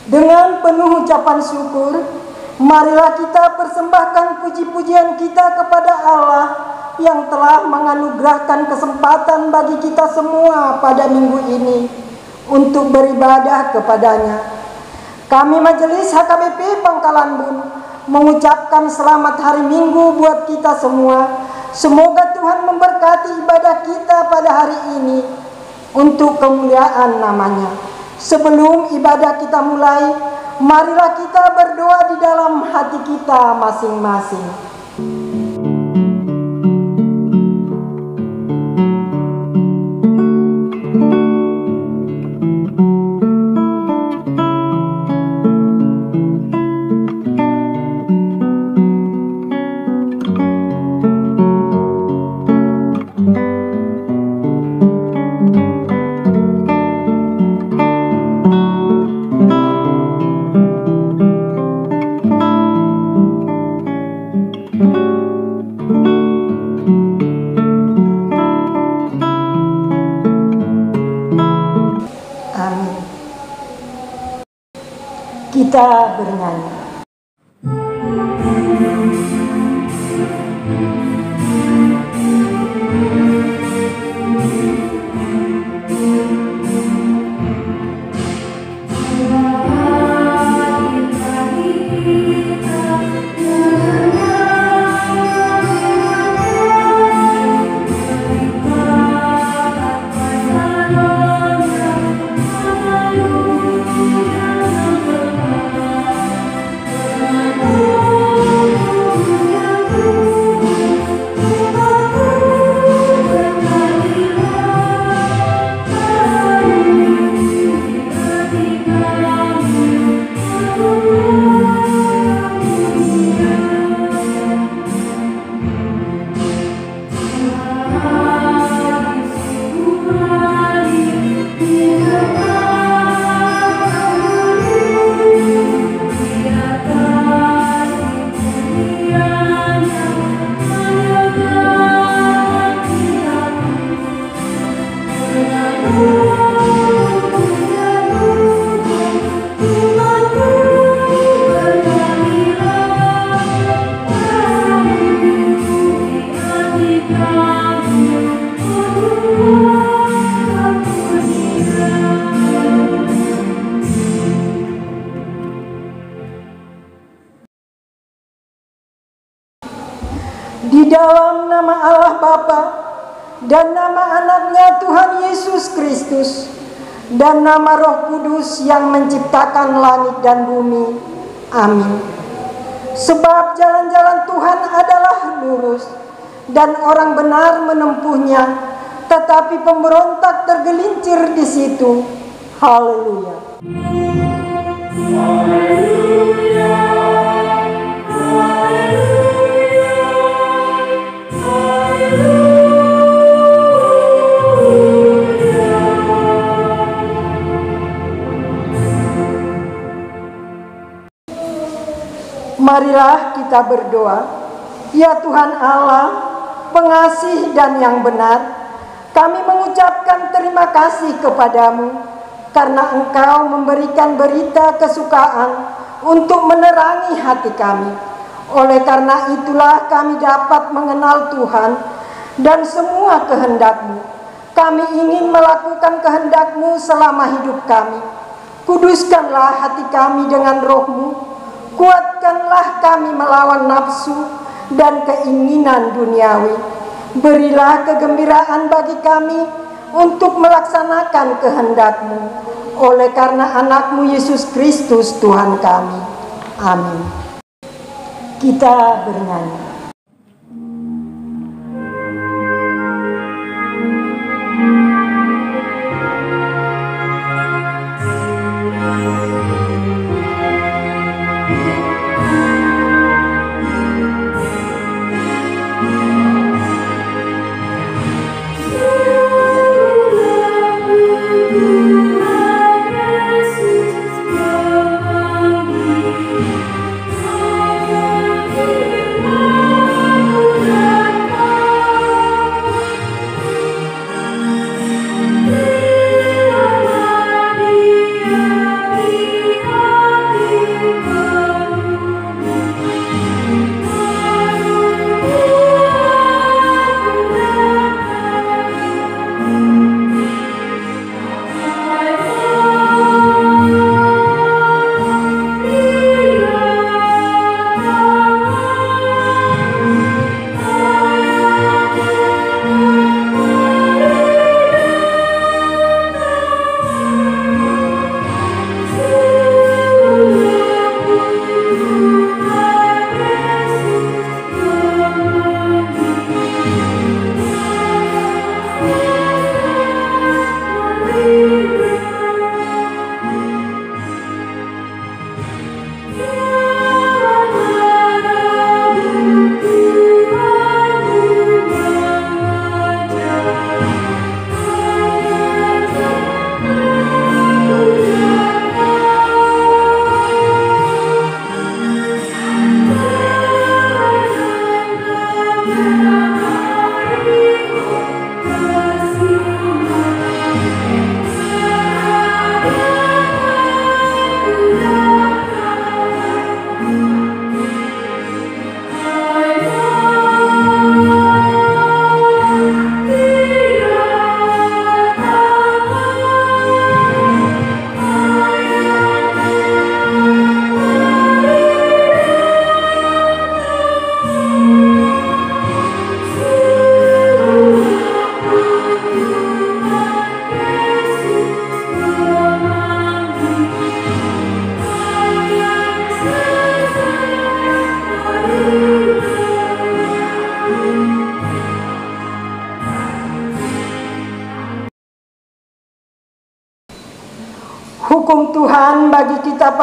Dengan penuh ucapan syukur, marilah kita persembahkan puji-pujian kita kepada Allah yang telah menganugerahkan kesempatan bagi kita semua pada minggu ini untuk beribadah kepadanya. Kami Majelis HKBP Pangkalan Bun mengucapkan selamat hari Minggu buat kita semua. Semoga Tuhan memberkati ibadah kita pada hari ini untuk kemuliaan namanya. Sebelum ibadah kita mulai, marilah kita berdoa di dalam hati kita masing-masing. Kita bernyanyi. Di dalam nama Allah Bapa dan nama anaknya Tuhan Yesus Kristus dan nama Roh Kudus yang menciptakan langit dan bumi. Amin. Sebab jalan-jalan Tuhan adalah lurus dan orang benar menempuhnya, tetapi pemberontak tergelincir di situ. Haleluya. Haleluya. Marilah kita berdoa. Ya Tuhan Allah, pengasih dan yang benar, kami mengucapkan terima kasih kepadamu karena Engkau memberikan berita kesukaan untuk menerangi hati kami. Oleh karena itulah kami dapat mengenal Tuhan dan semua kehendak-Mu. Kami ingin melakukan kehendak-Mu selama hidup kami. Kuduskanlah hati kami dengan Roh-Mu. Kuatkanlah kami melawan nafsu dan keinginan duniawi. Berilah kegembiraan bagi kami untuk melaksanakan kehendak-Mu. Oleh karena anak-Mu Yesus Kristus Tuhan kami. Amin. Kita bernyanyi. Oh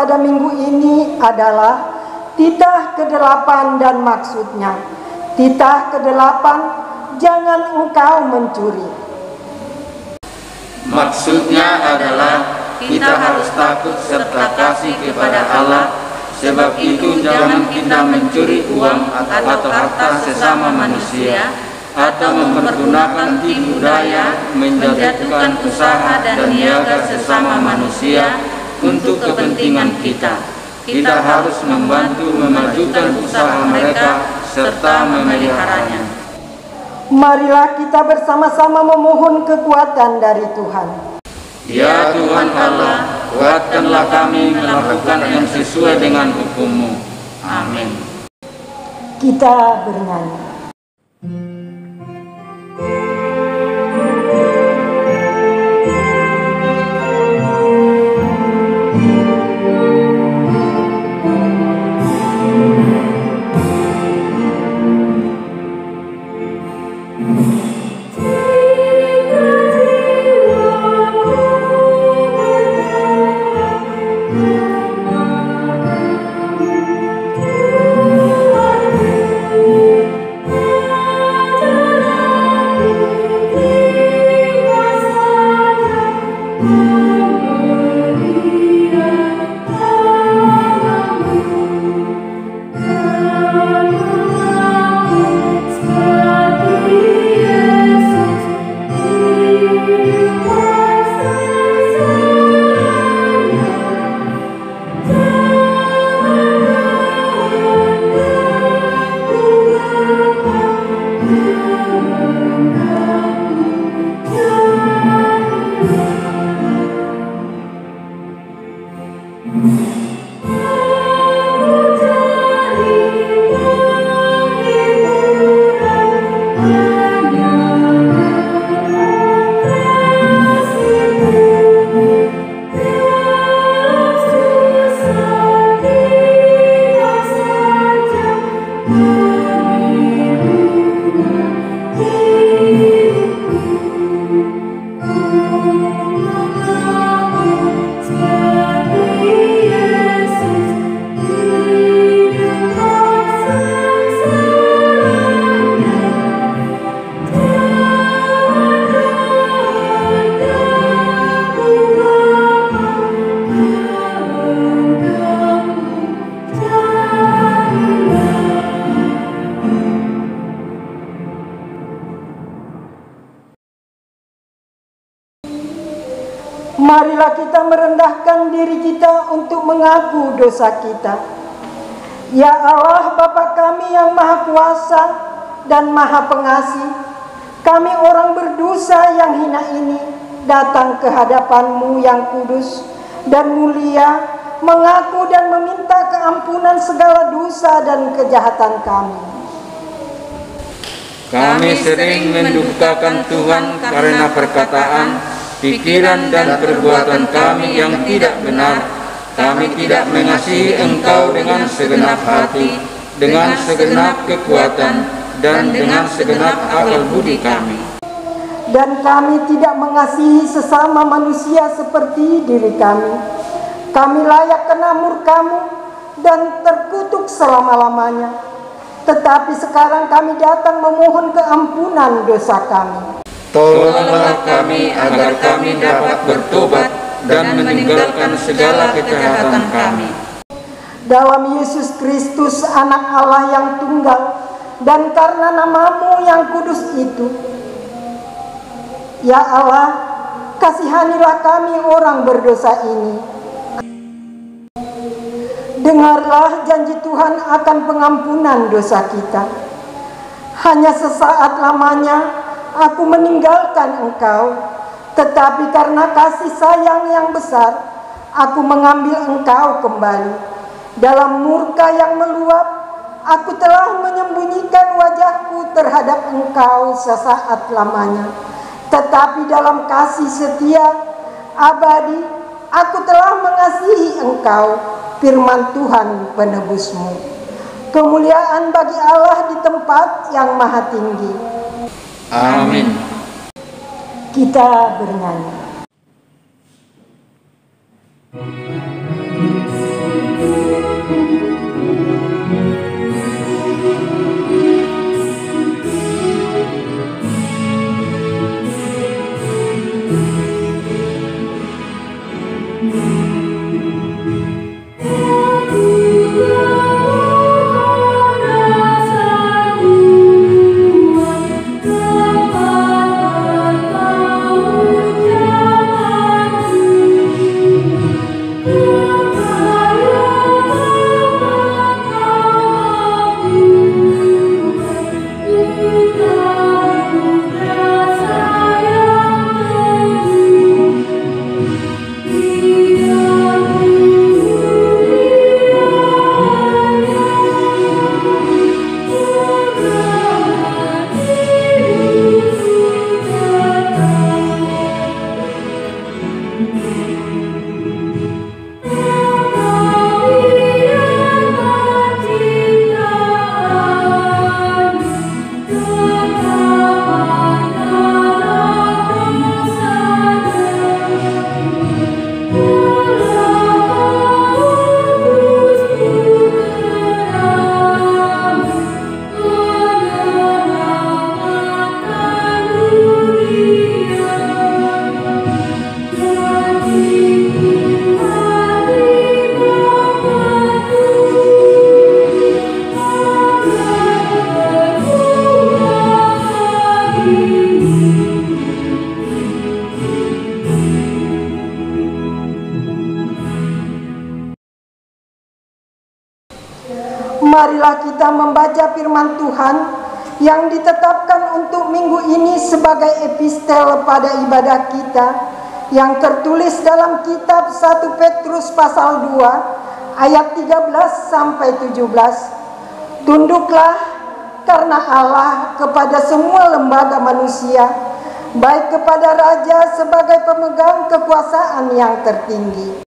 pada minggu ini adalah titah ke-8 dan maksudnya. Titah ke-8, jangan engkau mencuri. Maksudnya adalah kita harus takut serta kasih kepada Allah. Sebab itu jangan kita mencuri uang atau harta sesama manusia, atau mempergunakan tipu daya, menjatuhkan usaha dan niaga sesama manusia untuk kepentingan kita. Kita harus membantu memajukan usaha mereka serta memeliharanya. Marilah kita bersama-sama memohon kekuatan dari Tuhan. Ya Tuhan Allah, kuatkanlah kami melakukan yang sesuai dengan hukum-Mu. Amin. Kita bernyanyi. Marilah kita merendahkan diri kita untuk mengaku dosa kita. Ya Allah, Bapa kami yang Maha Kuasa dan Maha Pengasih, kami orang berdosa yang hina ini datang ke hadapan-Mu yang kudus dan mulia, mengaku dan meminta keampunan segala dosa dan kejahatan kami. Kami sering mendukakan Tuhan karena perkataan, pikiran dan perbuatan kami yang tidak benar. Kami tidak mengasihi Engkau dengan segenap hati, dengan segenap kekuatan, dan dengan segenap akal budi kami. Dan kami tidak mengasihi sesama manusia seperti diri kami. Kami layak kena murka-Mu dan terkutuk selama-lamanya. Tetapi sekarang kami datang memohon keampunan dosa kami. Tolonglah kami agar kami dapat bertobat dan meninggalkan segala kejahatan kami. Dalam Yesus Kristus, Anak Allah yang tunggal, dan karena nama-Mu yang kudus itu, ya Allah, kasihanilah kami orang berdosa ini. Dengarlah janji Tuhan akan pengampunan dosa kita. Hanya sesaat lamanya aku meninggalkan Engkau, tetapi karena kasih sayang yang besar, aku mengambil Engkau kembali. Dalam murka yang meluap, aku telah menyembunyikan wajahku terhadap Engkau sesaat lamanya. Tetapi dalam kasih setia abadi, aku telah mengasihi Engkau, firman Tuhan penebus-Mu. Kemuliaan bagi Allah di tempat yang maha tinggi. Amin. Kita bernyanyi. Marilah kita membaca firman Tuhan yang ditetapkan untuk minggu ini sebagai epistel pada ibadah kita, yang tertulis dalam kitab 1 Petrus pasal 2 ayat 13 sampai 17. Tunduklah karena Allah kepada semua lembaga manusia, baik kepada raja sebagai pemegang kekuasaan yang tertinggi,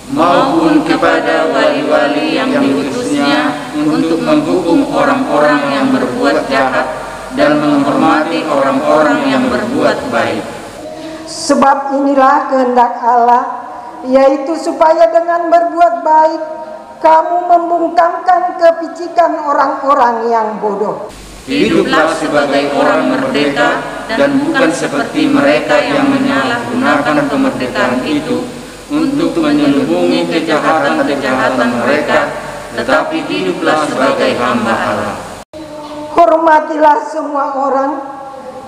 maupun kepada wali-wali yang diutusnya untuk menghukum orang-orang yang berbuat jahat dan menghormati orang-orang yang berbuat baik. Sebab inilah kehendak Allah, yaitu supaya dengan berbuat baik kamu membungkamkan kepicikan orang-orang yang bodoh. Hiduplah sebagai orang merdeka dan bukan seperti mereka yang menyalahgunakan kemerdekaan itu untuk menyelubungi kejahatan-kejahatan mereka, tetapi hiduplah sebagai hamba Allah. Hormatilah semua orang,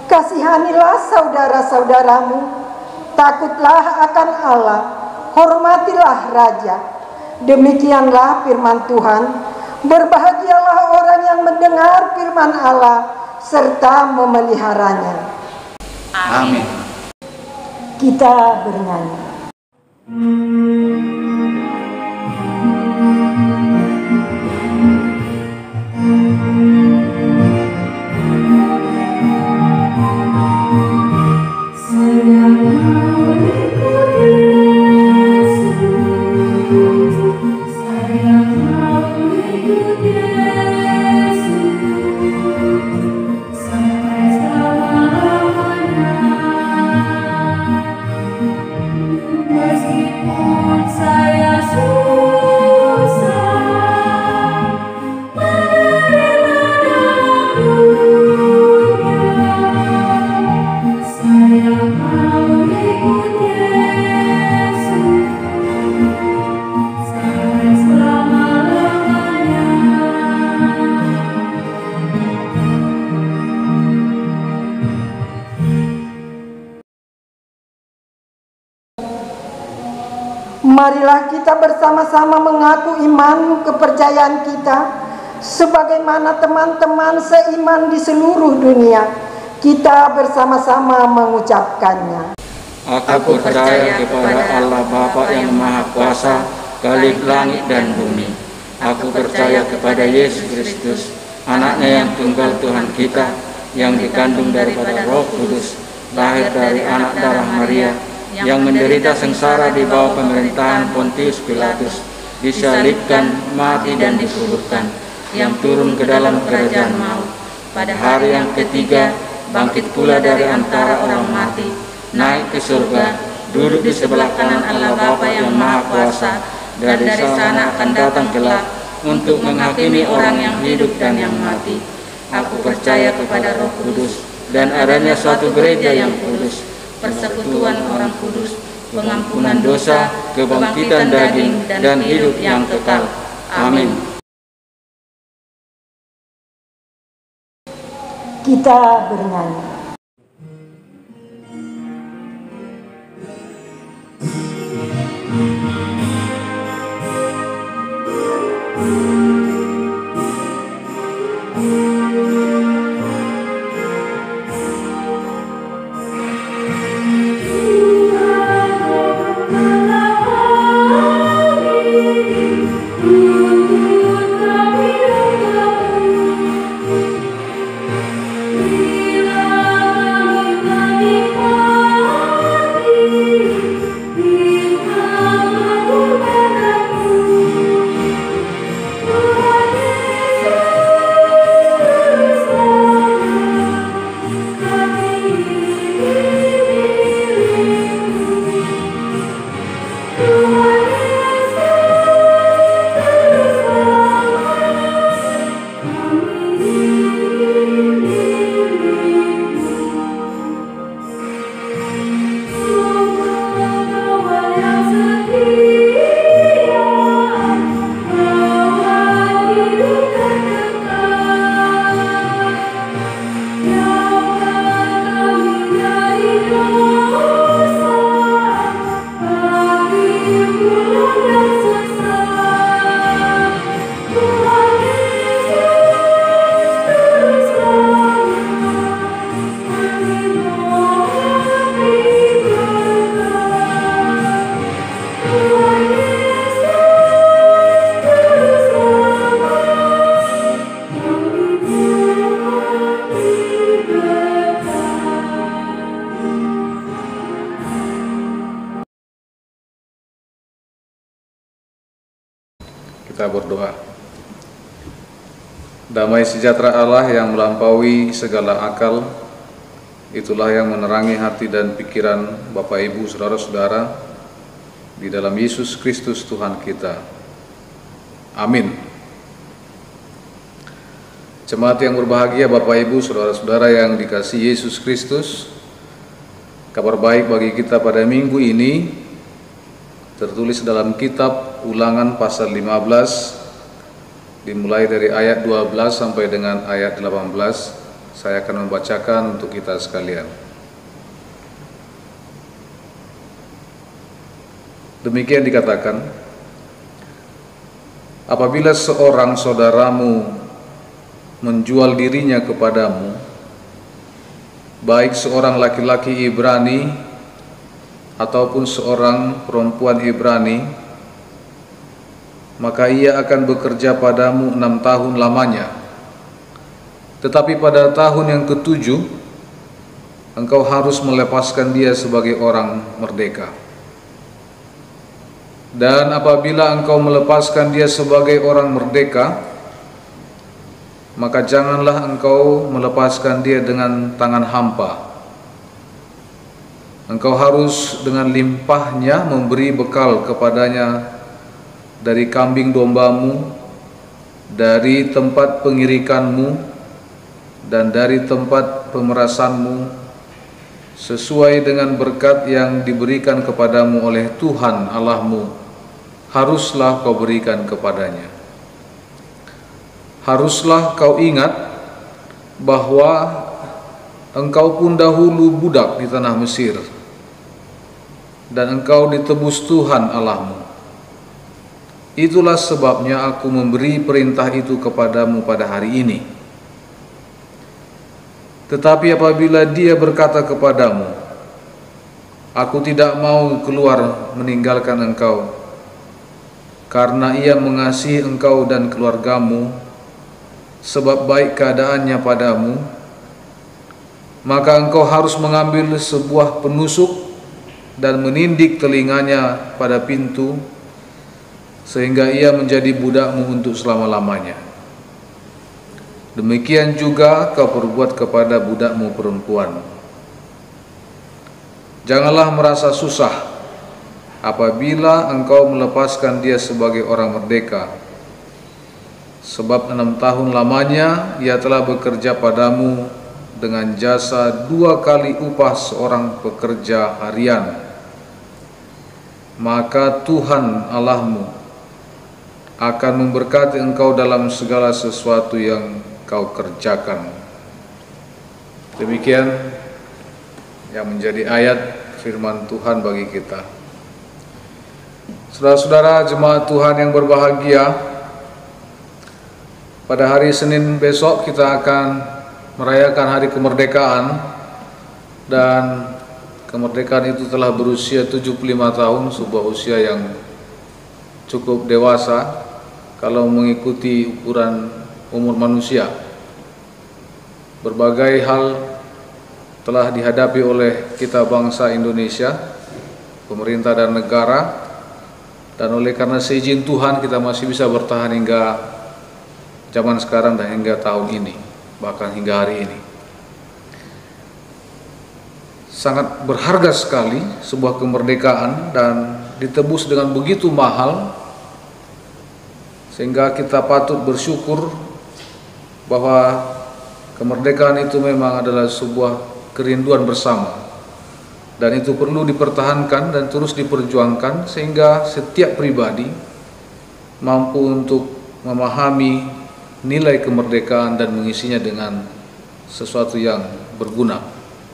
kasihanilah saudara-saudaramu, takutlah akan Allah, hormatilah raja. Demikianlah firman Tuhan. Berbahagialah orang yang mendengar firman Allah serta memeliharanya. Amin. Kita bernyanyi. Marilah kita bersama-sama mengaku iman kepercayaan kita sebagaimana teman-teman seiman di seluruh dunia. Kita bersama-sama mengucapkannya. Aku percaya kepada Allah Bapa yang Maha Kuasa, Khalik langit dan bumi. Aku percaya kepada Yesus Kristus, anaknya yang tunggal Tuhan kita, yang dikandung daripada Roh Kudus, lahir dari anak darah Maria, yang menderita sengsara di bawah pemerintahan Pontius Pilatus, disalibkan, mati dan dikuburkan, yang turun ke dalam kerajaan maut. Pada hari yang ketiga, bangkit pula dari antara orang mati, naik ke surga, duduk di sebelah kanan Allah Bapa yang Maha Kuasa, dan dari sana akan datang kelak untuk menghakimi orang yang hidup dan yang mati. Aku percaya kepada Roh Kudus dan adanya suatu gereja yang kudus, persekutuan orang kudus, pengampunan dosa, kebangkitan daging, dan hidup yang kekal. Amin. Kita bernyanyi. berdoa. Damai sejahtera Allah yang melampaui segala akal, itulah yang menerangi hati dan pikiran Bapak Ibu saudara-saudara di dalam Yesus Kristus Tuhan kita. Amin. Jemaat yang berbahagia, Bapak Ibu saudara-saudara yang dikasihi Yesus Kristus, kabar baik bagi kita pada minggu ini tertulis dalam kitab Ulangan pasal 15 dimulai dari ayat 12 sampai dengan ayat 18. Saya akan membacakan untuk kita sekalian. Demikian dikatakan, apabila seorang saudaramu menjual dirinya kepadamu, baik seorang laki-laki Ibrani ataupun seorang perempuan Ibrani, maka ia akan bekerja padamu 6 tahun lamanya. Tetapi pada tahun yang ke-7, engkau harus melepaskan dia sebagai orang merdeka. Dan apabila engkau melepaskan dia sebagai orang merdeka, maka janganlah engkau melepaskan dia dengan tangan hampa. Engkau harus dengan limpahnya memberi bekal kepadanya dari kambing dombamu, dari tempat pengirikanmu, dan dari tempat pemerasanmu, sesuai dengan berkat yang diberikan kepadamu oleh Tuhan Allahmu, haruslah kau berikan kepadanya. Haruslah kau ingat bahwa engkau pun dahulu budak di tanah Mesir, dan engkau ditebus Tuhan Allahmu. Itulah sebabnya aku memberi perintah itu kepadamu pada hari ini. Tetapi apabila dia berkata kepadamu, aku tidak mau keluar meninggalkan engkau, karena ia mengasihi engkau dan keluargamu, sebab baik keadaannya padamu, maka engkau harus mengambil sebuah penusuk dan menindik telinganya pada pintu, sehingga ia menjadi budakmu untuk selama-lamanya. Demikian juga kau perbuat kepada budakmu perempuan. Janganlah merasa susah apabila engkau melepaskan dia sebagai orang merdeka, sebab 6 tahun lamanya ia telah bekerja padamu dengan jasa 2 kali upah seorang pekerja harian. Maka Tuhan Allahmu akan memberkati engkau dalam segala sesuatu yang kau kerjakan. Demikian yang menjadi ayat firman Tuhan bagi kita. Saudara-saudara jemaat Tuhan yang berbahagia, pada hari Senin besok kita akan merayakan hari kemerdekaan, dan kemerdekaan itu telah berusia 75 tahun, sebuah usia yang cukup dewasa kalau mengikuti ukuran umur manusia. Berbagai hal telah dihadapi oleh kita bangsa Indonesia, pemerintah dan negara, dan oleh karena seizin Tuhan kita masih bisa bertahan hingga zaman sekarang dan hingga tahun ini, bahkan hingga hari ini. Sangat berharga sekali sebuah kemerdekaan dan ditebus dengan begitu mahal, sehingga kita patut bersyukur bahwa kemerdekaan itu memang adalah sebuah kerinduan bersama, dan itu perlu dipertahankan dan terus diperjuangkan sehingga setiap pribadi mampu untuk memahami nilai kemerdekaan dan mengisinya dengan sesuatu yang berguna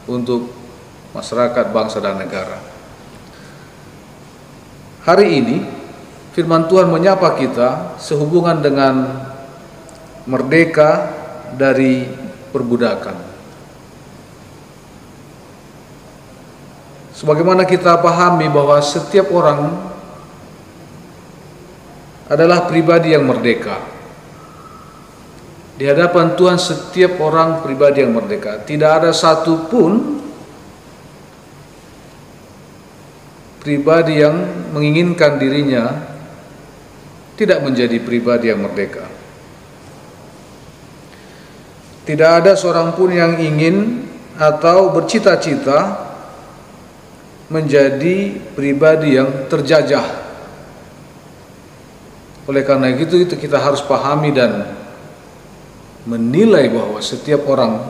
untuk masyarakat, bangsa, dan negara. Hari ini firman Tuhan menyapa kita sehubungan dengan merdeka dari perbudakan. Sebagaimana kita pahami bahwa setiap orang adalah pribadi yang merdeka. Di hadapan Tuhan setiap orang pribadi yang merdeka. Tidak ada satupun pribadi yang menginginkan dirinya tidak menjadi pribadi yang merdeka. Tidak ada seorang pun yang ingin atau bercita-cita menjadi pribadi yang terjajah. Oleh karena itu kita harus pahami dan menilai bahwa setiap orang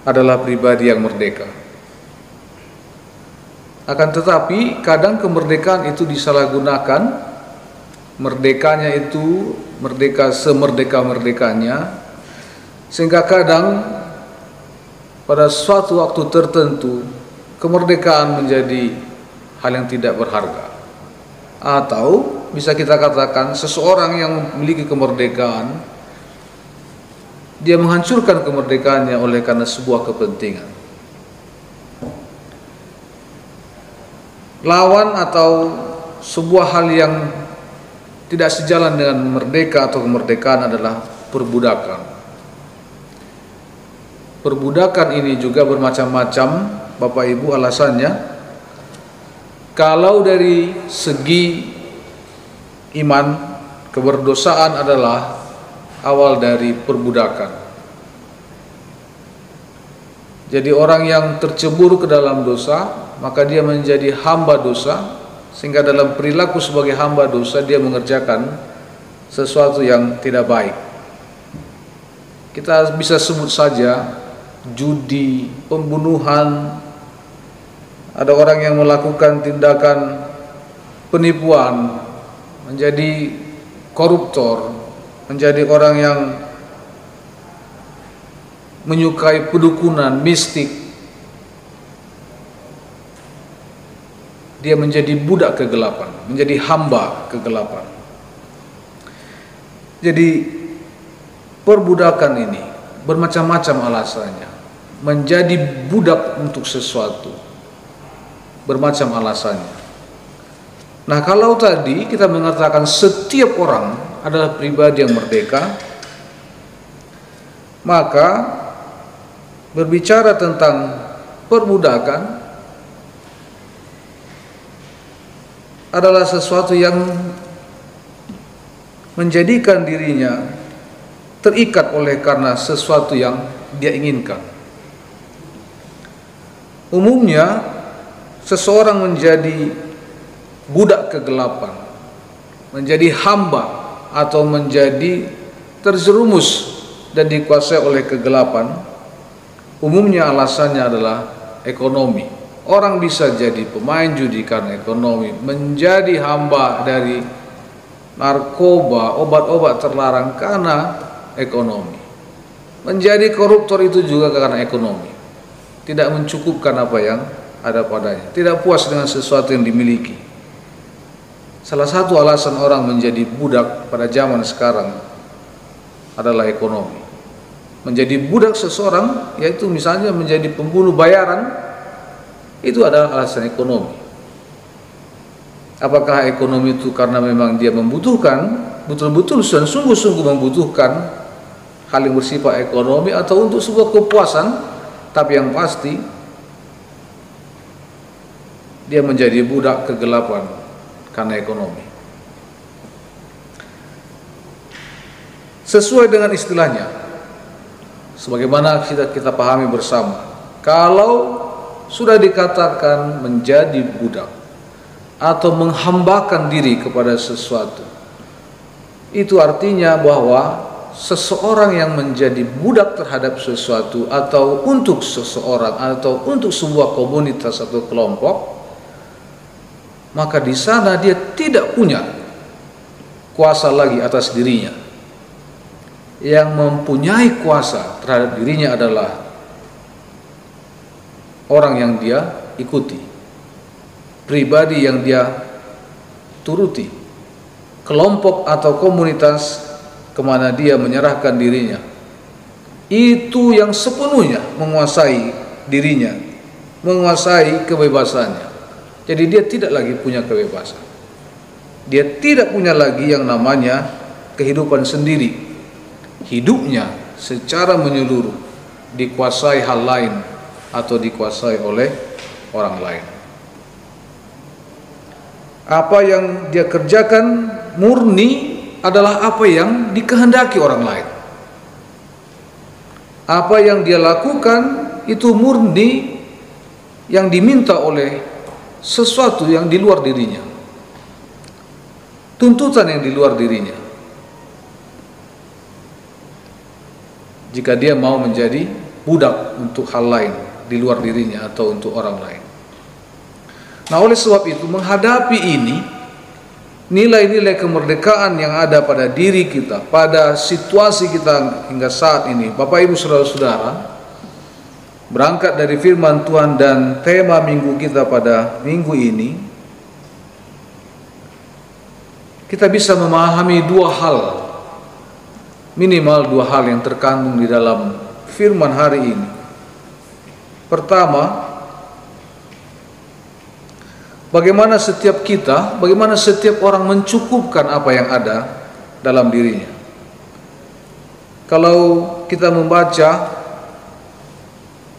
adalah pribadi yang merdeka. Akan tetapi kadang kemerdekaan itu disalahgunakan. Merdekanya itu merdeka semerdeka-merdekanya, sehingga kadang pada suatu waktu tertentu kemerdekaan menjadi hal yang tidak berharga. Atau bisa kita katakan seseorang yang memiliki kemerdekaan, dia menghancurkan kemerdekaannya oleh karena sebuah kepentingan. Lawan atau sebuah hal yang tidak sejalan dengan merdeka atau kemerdekaan adalah perbudakan. Perbudakan ini juga bermacam-macam, Bapak Ibu, alasannya. Kalau dari segi iman, keberdosaan adalah awal dari perbudakan. Jadi orang yang tercebur ke dalam dosa, maka dia menjadi hamba dosa, sehingga dalam perilaku sebagai hamba dosa dia mengerjakan sesuatu yang tidak baik. Kita bisa sebut saja judi, pembunuhan. Ada orang yang melakukan tindakan penipuan, menjadi koruptor, menjadi orang yang menyukai pedukunan, mistik. Dia menjadi budak kegelapan, menjadi hamba kegelapan. Jadi perbudakan ini bermacam-macam alasannya. Menjadi budak untuk sesuatu, bermacam alasannya. Nah, kalau tadi kita mengatakan setiap orang adalah pribadi yang merdeka, maka berbicara tentang perbudakan adalah sesuatu yang menjadikan dirinya terikat oleh karena sesuatu yang dia inginkan. Umumnya seseorang menjadi budak kegelapan, menjadi hamba atau menjadi terjerumus dan dikuasai oleh kegelapan, umumnya alasannya adalah ekonomi. Orang bisa jadi pemain judi karena ekonomi, menjadi hamba dari narkoba, obat-obat terlarang karena ekonomi, menjadi koruptor itu juga karena ekonomi. Tidak mencukupkan apa yang ada padanya, tidak puas dengan sesuatu yang dimiliki. Salah satu alasan orang menjadi budak pada zaman sekarang adalah ekonomi. Menjadi budak seseorang, yaitu misalnya menjadi pembunuh bayaran, itu adalah alasan ekonomi. Apakah ekonomi itu karena memang dia membutuhkan, betul-betul dan sungguh-sungguh membutuhkan hal yang bersifat ekonomi, atau untuk sebuah kepuasan? Tapi yang pasti dia menjadi budak kegelapan karena ekonomi. Sesuai dengan istilahnya, sebagaimana kita pahami bersama, kalau sudah dikatakan menjadi budak atau menghambakan diri kepada sesuatu, itu artinya bahwa seseorang yang menjadi budak terhadap sesuatu atau untuk seseorang atau untuk sebuah komunitas atau kelompok, maka di sana dia tidak punya kuasa lagi atas dirinya. Yang mempunyai kuasa terhadap dirinya adalah orang yang dia ikuti, pribadi yang dia turuti, kelompok atau komunitas kemana dia menyerahkan dirinya. Itu yang sepenuhnya menguasai dirinya, menguasai kebebasannya. Jadi dia tidak lagi punya kebebasan. Dia tidak punya lagi yang namanya kehidupan sendiri. Hidupnya secara menyeluruh dikuasai hal lain atau dikuasai oleh orang lain. Apa yang dia kerjakan murni adalah apa yang dikehendaki orang lain. Apa yang dia lakukan itu murni yang diminta oleh sesuatu yang di luar dirinya, tuntutan yang di luar dirinya. Jika dia mau menjadi budak untuk hal lain di luar dirinya atau untuk orang lain. Nah, oleh sebab itu menghadapi ini, nilai-nilai kemerdekaan yang ada pada diri kita, pada situasi kita hingga saat ini, Bapak Ibu Saudara-saudara, berangkat dari firman Tuhan dan tema minggu kita pada minggu ini, kita bisa memahami dua hal, minimal dua hal yang terkandung di dalam firman hari ini. Pertama, bagaimana setiap orang mencukupkan apa yang ada dalam dirinya. Kalau kita membaca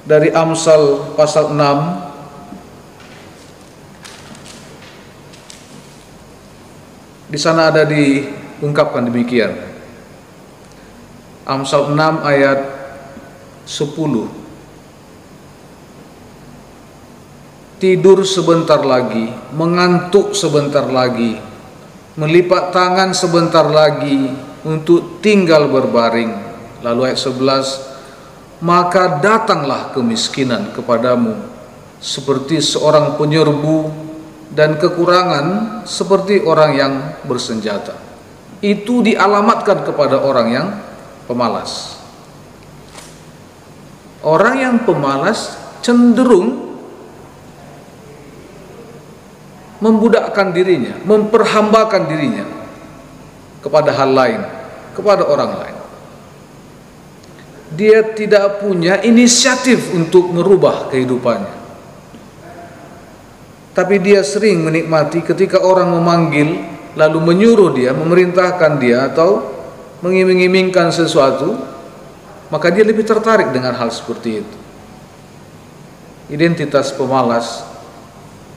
dari Amsal pasal 6, di sana ada diungkapkan demikian. Amsal 6 ayat 10. Tidur sebentar lagi, mengantuk sebentar lagi, melipat tangan sebentar lagi untuk tinggal berbaring. Lalu ayat 11, maka datanglah kemiskinan kepadamu seperti seorang penyerbu dan kekurangan seperti orang yang bersenjata. Itu dialamatkan kepada orang yang pemalas. Orang yang pemalas cenderung membudakkan dirinya, memperhambakan dirinya kepada hal lain, kepada orang lain. Dia tidak punya inisiatif untuk merubah kehidupannya. Tapi dia sering menikmati ketika orang memanggil, lalu menyuruh dia, memerintahkan dia atau mengiming-imingkan sesuatu, maka dia lebih tertarik dengan hal seperti itu. Identitas pemalas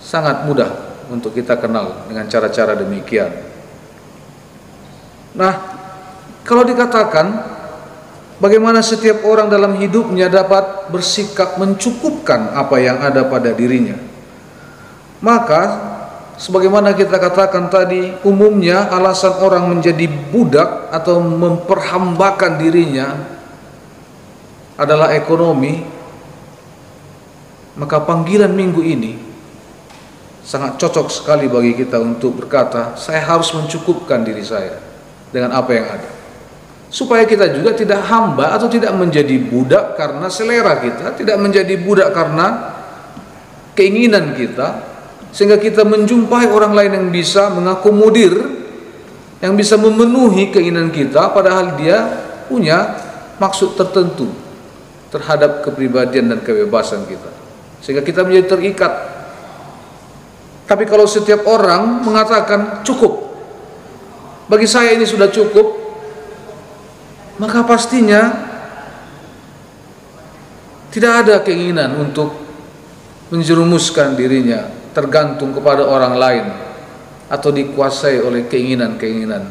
sangat mudah untuk kita kenal dengan cara-cara demikian. Nah, kalau dikatakan bagaimana setiap orang dalam hidupnya dapat bersikap mencukupkan apa yang ada pada dirinya, maka sebagaimana kita katakan tadi, umumnya alasan orang menjadi budak atau memperhambakan dirinya adalah ekonomi. Maka panggilan minggu ini sangat cocok sekali bagi kita untuk berkata, saya harus mencukupkan diri saya dengan apa yang ada, supaya kita juga tidak hamba atau tidak menjadi budak karena selera kita, tidak menjadi budak karena keinginan kita, sehingga kita menjumpai orang lain yang bisa mengakomodir, yang bisa memenuhi keinginan kita, padahal dia punya maksud tertentu terhadap kepribadian dan kebebasan kita, sehingga kita menjadi terikat. Tapi kalau setiap orang mengatakan cukup, bagi saya ini sudah cukup, maka pastinya tidak ada keinginan untuk menjerumuskan dirinya tergantung kepada orang lain atau dikuasai oleh keinginan-keinginan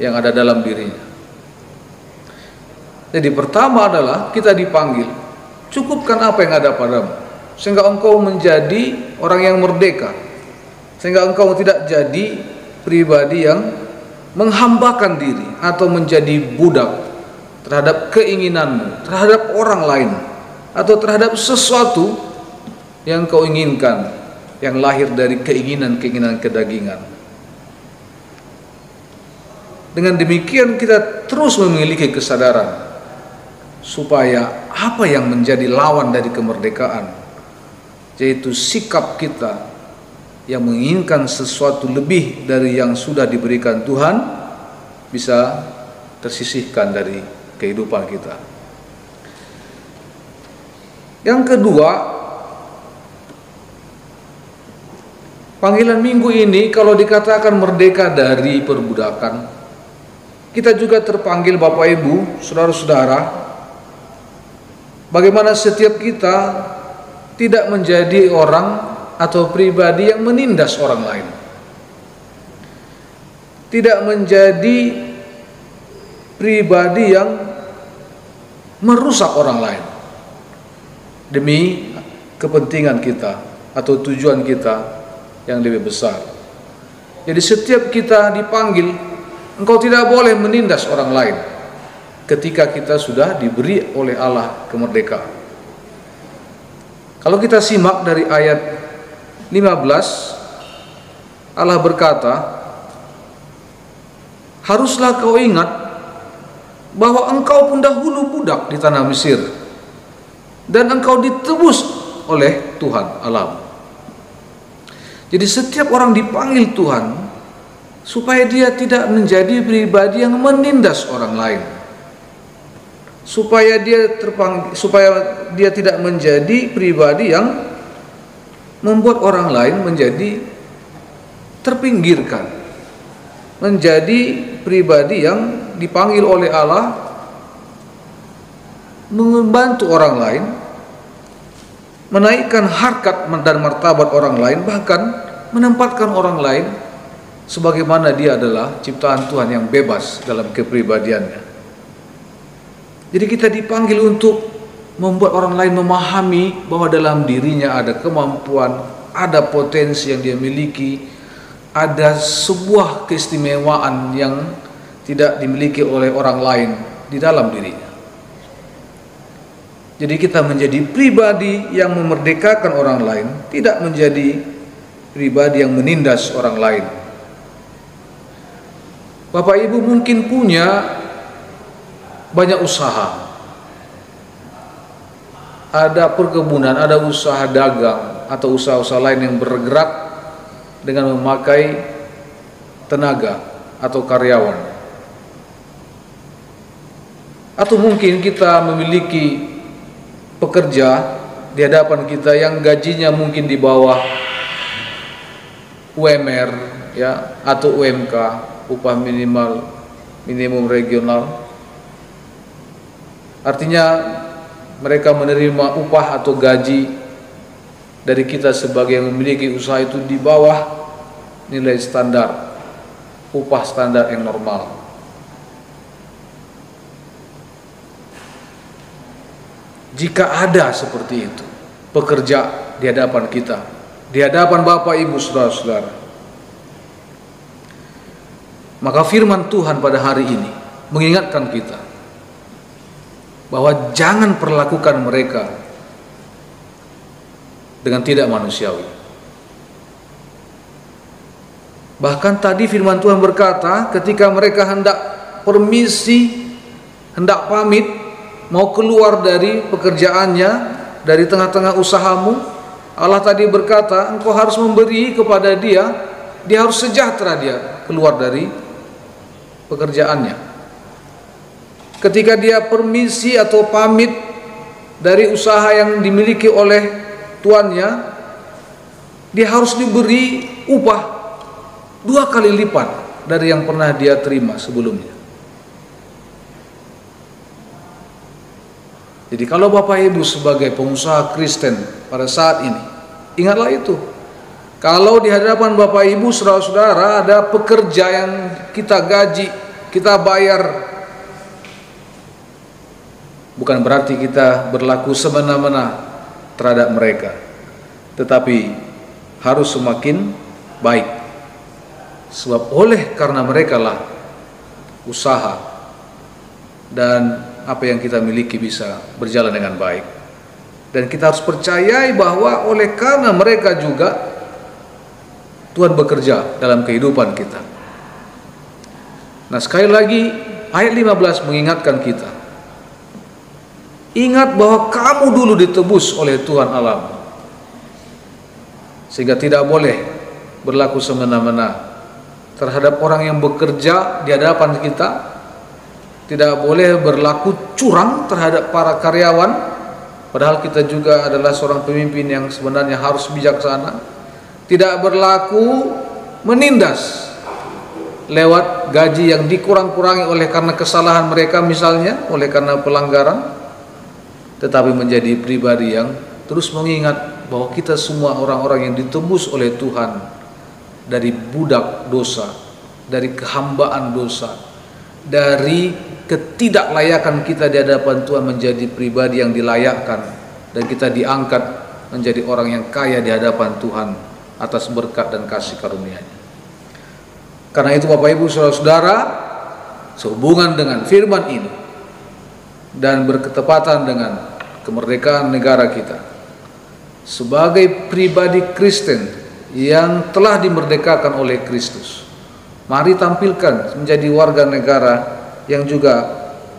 yang ada dalam dirinya. Jadi pertama adalah kita dipanggil, cukupkan apa yang ada padamu, sehingga engkau menjadi orang yang merdeka, sehingga engkau tidak jadi pribadi yang menghambakan diri atau menjadi budak terhadap keinginanmu, terhadap orang lain, atau terhadap sesuatu yang kau inginkan, yang lahir dari keinginan-keinginan kedagingan. Dengan demikian kita terus memiliki kesadaran supaya apa yang menjadi lawan dari kemerdekaan, yaitu sikap kita yang menginginkan sesuatu lebih dari yang sudah diberikan Tuhan, bisa tersisihkan dari kehidupan kita. Yang kedua, panggilan minggu ini kalau dikatakan merdeka dari perbudakan, kita juga terpanggil Bapak Ibu, saudara-saudara, bagaimana setiap kita tidak menjadi orang atau pribadi yang menindas orang lain. tidak menjadi pribadi yang merusak orang lain demi kepentingan kita atau tujuan kita yang lebih besar. Jadi setiap kita dipanggil, engkau tidak boleh menindas orang lain ketika kita sudah diberi oleh Allah kemerdekaan. Kalau kita simak dari ayat 15, Allah berkata, haruslah kau ingat bahwa engkau pun dahulu budak di tanah Mesir, dan engkau ditebus oleh Tuhan Allahmu. Jadi setiap orang dipanggil Tuhan supaya dia tidak menjadi pribadi yang menindas orang lain, supaya dia tidak menjadi pribadi yang membuat orang lain menjadi terpinggirkan, menjadi pribadi yang dipanggil oleh Allah membantu orang lain, menaikkan harkat dan martabat orang lain, bahkan menempatkan orang lain sebagaimana dia adalah ciptaan Tuhan yang bebas dalam kepribadiannya. Jadi kita dipanggil untuk membuat orang lain memahami bahwa dalam dirinya ada kemampuan, ada potensi yang dia miliki, ada sebuah keistimewaan yang tidak dimiliki oleh orang lain di dalam dirinya. Jadi kita menjadi pribadi yang memerdekakan orang lain, tidak menjadi pribadi yang menindas orang lain. Bapak Ibu mungkin punya banyak usaha, ada perkebunan, ada usaha dagang atau usaha-usaha lain yang bergerak dengan memakai tenaga atau karyawan. Atau mungkin kita memiliki pekerja di hadapan kita yang gajinya mungkin di bawah UMR ya, atau UMK, upah minimum regional. Artinya mereka menerima upah atau gaji dari kita sebagai yang memiliki usaha itu di bawah nilai standar, upah standar yang normal. Jika ada seperti itu pekerja di hadapan kita, di hadapan Bapak Ibu saudara-saudara, maka firman Tuhan pada hari ini mengingatkan kita bahwa jangan perlakukan mereka dengan tidak manusiawi. Bahkan tadi firman Tuhan berkata, ketika mereka hendak permisi, hendak pamit, mau keluar dari pekerjaannya, dari tengah-tengah usahamu, Allah tadi berkata, engkau harus memberi kepada dia harus sejahtera dia keluar dari pekerjaannya. Ketika dia permisi atau pamit dari usaha yang dimiliki oleh tuannya, dia harus diberi upah 2 kali lipat dari yang pernah dia terima sebelumnya. Jadi kalau Bapak Ibu sebagai pengusaha Kristen pada saat ini, ingatlah itu. Kalau di hadapan Bapak Ibu saudara-saudara ada pekerja yang kita gaji, kita bayar, bukan berarti kita berlaku semena-mena terhadap mereka, tetapi harus semakin baik. Sebab oleh karena mereka lah usaha dan apa yang kita miliki bisa berjalan dengan baik. Dan kita harus percayai bahwa oleh karena mereka juga Tuhan bekerja dalam kehidupan kita. Nah, sekali lagi ayat 15 mengingatkan kita, ingat bahwa kamu dulu ditebus oleh Tuhan Allah, sehingga tidak boleh berlaku semena-mena terhadap orang yang bekerja di hadapan kita. Tidak boleh berlaku curang terhadap para karyawan, padahal kita juga adalah seorang pemimpin yang sebenarnya harus bijaksana. Tidak berlaku menindas lewat gaji yang dikurang-kurangi oleh karena kesalahan mereka, misalnya oleh karena pelanggaran, tetapi menjadi pribadi yang terus mengingat bahwa kita semua orang-orang yang ditebus oleh Tuhan dari budak dosa, dari kehambaan dosa, dari ketidaklayakan kita di hadapan Tuhan menjadi pribadi yang dilayakkan, dan kita diangkat menjadi orang yang kaya di hadapan Tuhan atas berkat dan kasih karunia-Nya. Karena itu Bapak Ibu Saudara-saudara, sehubungan dengan firman ini dan berketepatan dengan kemerdekaan negara kita, sebagai pribadi Kristen yang telah dimerdekakan oleh Kristus, mari tampilkan menjadi warga negara yang juga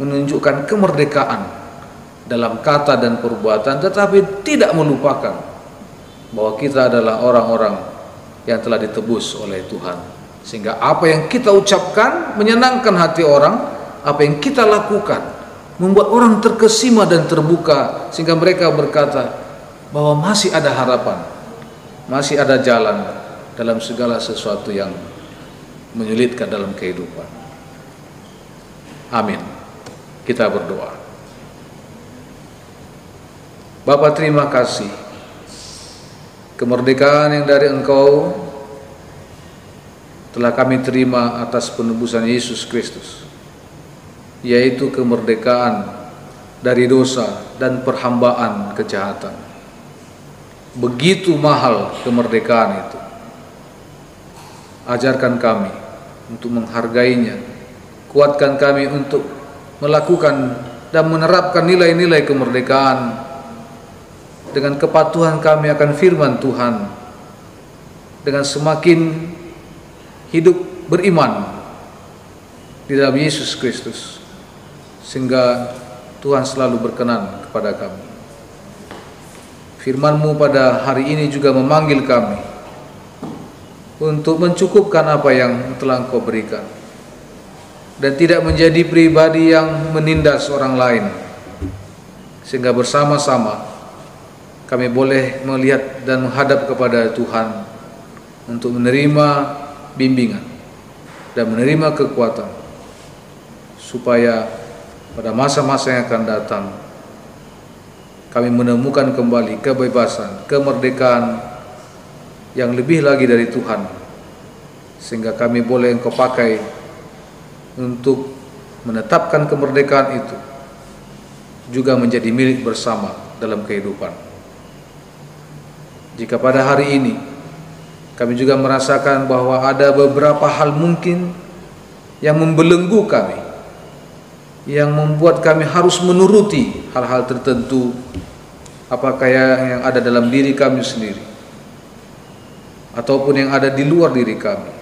menunjukkan kemerdekaan dalam kata dan perbuatan, tetapi tidak melupakan bahwa kita adalah orang-orang yang telah ditebus oleh Tuhan. Sehingga apa yang kita ucapkan menyenangkan hati orang, apa yang kita lakukan membuat orang terkesima dan terbuka, sehingga mereka berkata bahwa masih ada harapan, masih ada jalan dalam segala sesuatu yang menyulitkan dalam kehidupan. Amin. Kita berdoa. Bapa, terima kasih kemerdekaan yang dari Engkau telah kami terima atas penebusan Yesus Kristus, yaitu kemerdekaan dari dosa dan perhambaan kejahatan. Begitu mahal kemerdekaan itu. Ajarkan kami untuk menghargainya, kuatkan kami untuk melakukan dan menerapkan nilai-nilai kemerdekaan dengan kepatuhan kami akan firman Tuhan, dengan semakin hidup beriman di dalam Yesus Kristus, sehingga Tuhan selalu berkenan kepada kami. Firman-Mu pada hari ini juga memanggil kami untuk mencukupkan apa yang telah Engkau berikan, dan tidak menjadi pribadi yang menindas orang lain, sehingga bersama-sama kami boleh melihat dan menghadap kepada Tuhan untuk menerima bimbingan dan menerima kekuatan, supaya pada masa-masa yang akan datang kami menemukan kembali kebebasan, kemerdekaan yang lebih lagi dari Tuhan, sehingga kami boleh Engkau pakai untuk menetapkan kemerdekaan itu juga menjadi milik bersama dalam kehidupan. Jika pada hari ini kami juga merasakan bahwa ada beberapa hal mungkin yang membelenggu kami, yang membuat kami harus menuruti hal-hal tertentu, apakah yang ada dalam diri kami sendiri ataupun yang ada di luar diri kami.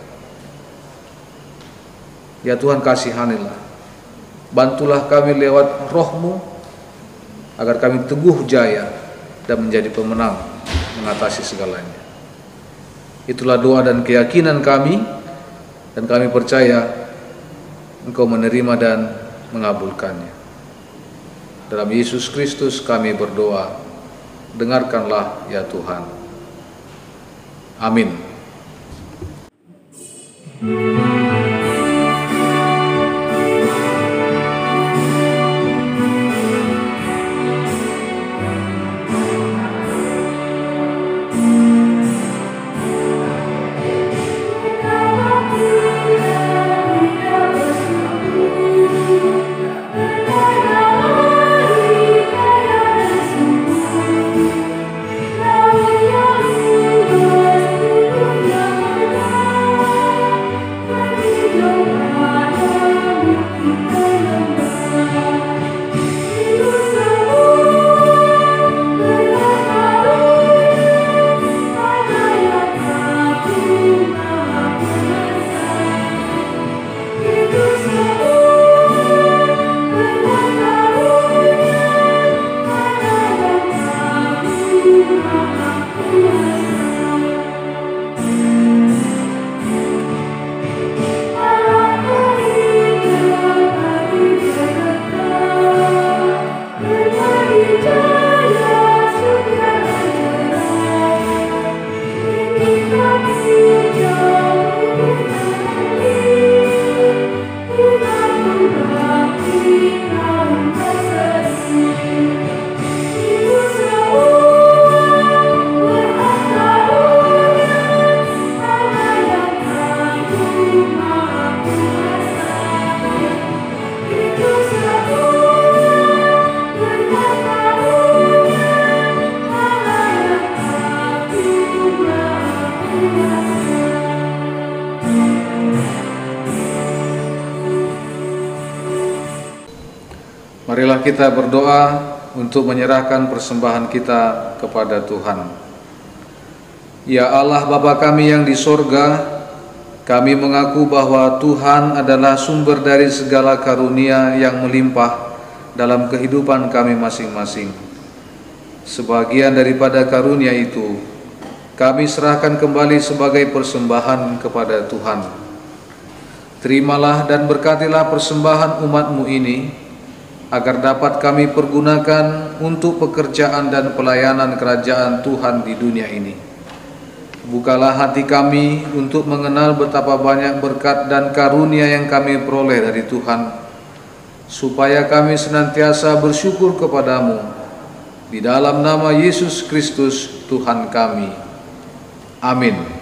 Ya Tuhan, kasihanilah, bantulah kami lewat Roh-Mu agar kami teguh jaya dan menjadi pemenang mengatasi segalanya. Itulah doa dan keyakinan kami, dan kami percaya Engkau menerima dan mengabulkannya. Dalam Yesus Kristus kami berdoa, dengarkanlah ya Tuhan. Amin. Marilah kita berdoa untuk menyerahkan persembahan kita kepada Tuhan. Ya Allah Bapa kami yang di sorga, kami mengaku bahwa Tuhan adalah sumber dari segala karunia yang melimpah dalam kehidupan kami masing-masing. Sebagian daripada karunia itu, kami serahkan kembali sebagai persembahan kepada Tuhan. Terimalah dan berkatilah persembahan umat-Mu ini, agar dapat kami pergunakan untuk pekerjaan dan pelayanan kerajaan Tuhan di dunia ini. Bukalah hati kami untuk mengenal betapa banyak berkat dan karunia yang kami peroleh dari Tuhan, supaya kami senantiasa bersyukur kepadamu. Di dalam nama Yesus Kristus Tuhan kami. Amin.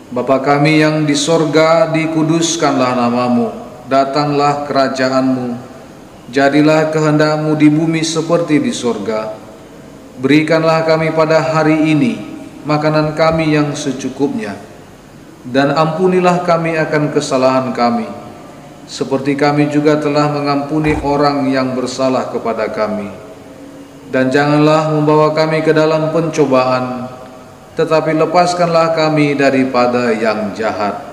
Bapa kami yang di sorga, dikuduskanlah namamu, datanglah kerajaanmu, jadilah kehendak-Mu di bumi seperti di sorga. Berikanlah kami pada hari ini makanan kami yang secukupnya, dan ampunilah kami akan kesalahan kami, seperti kami juga telah mengampuni orang yang bersalah kepada kami. Dan janganlah membawa kami ke dalam pencobaan, tetapi lepaskanlah kami daripada yang jahat.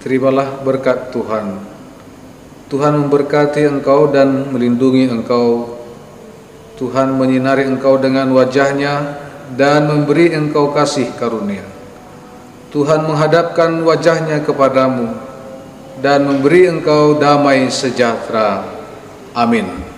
Terimalah berkat Tuhan. Tuhan memberkati engkau dan melindungi engkau. Tuhan menyinari engkau dengan wajah-Nya dan memberi engkau kasih karunia. Tuhan menghadapkan wajah-Nya kepadamu dan memberi engkau damai sejahtera. Amin.